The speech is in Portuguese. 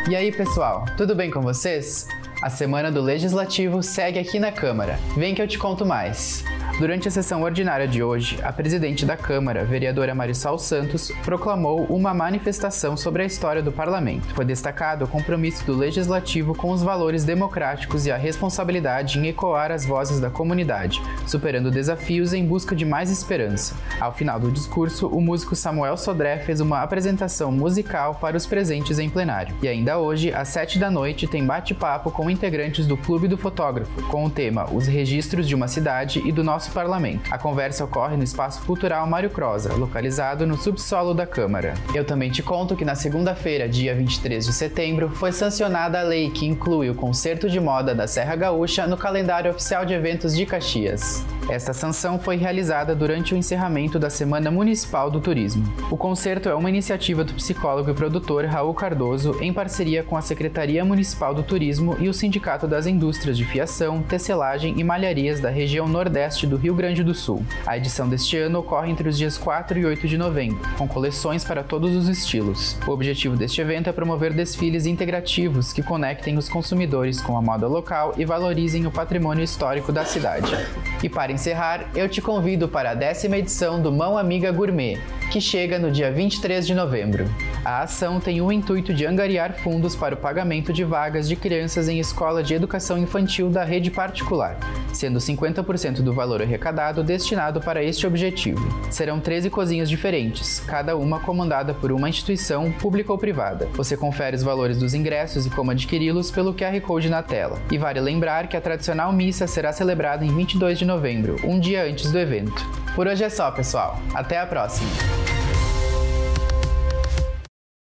E aí, pessoal, tudo bem com vocês? A semana do Legislativo segue aqui na Câmara. Vem que eu te conto mais. Durante a sessão ordinária de hoje, a presidente da Câmara, vereadora Marissol Santos, proclamou uma manifestação sobre a história do Parlamento. Foi destacado o compromisso do Legislativo com os valores democráticos e a responsabilidade em ecoar as vozes da comunidade, superando desafios em busca de mais esperança. Ao final do discurso, o músico Samuel Sodré fez uma apresentação musical para os presentes em plenário. E ainda hoje, às 7 da noite, tem bate-papo com integrantes do Clube do Fotógrafo, com o tema Os Registros de uma Cidade e do Nosso Parlamento. A conversa ocorre no Espaço Cultural Mário Croza, localizado no subsolo da Câmara. Eu também te conto que na segunda-feira, dia 23 de setembro, foi sancionada a lei que inclui o Concerto de Moda da Serra Gaúcha no calendário oficial de eventos de Caxias. Esta sanção foi realizada durante o encerramento da Semana Municipal do Turismo. O concerto é uma iniciativa do psicólogo e produtor Raul Cardoso em parceria com a Secretaria Municipal do Turismo e o Sindicato das Indústrias de Fiação, Tecelagem e Malharias da região Nordeste do Rio Grande do Sul. A edição deste ano ocorre entre os dias 4 e 8 de novembro, com coleções para todos os estilos. O objetivo deste evento é promover desfiles integrativos que conectem os consumidores com a moda local e valorizem o patrimônio histórico da cidade. E para encerrar, eu te convido para a 10ª edição do Mão Amiga Gourmet, que chega no dia 23 de novembro. A ação tem o intuito de angariar fundos para o pagamento de vagas de crianças em escola de educação infantil da rede particular, sendo 50% do valor arrecadado destinado para este objetivo. Serão 13 cozinhas diferentes, cada uma comandada por uma instituição pública ou privada. Você confere os valores dos ingressos e como adquiri-los pelo QR Code na tela. E vale lembrar que a tradicional missa será celebrada em 22 de novembro, um dia antes do evento. Por hoje é só, pessoal. Até a próxima!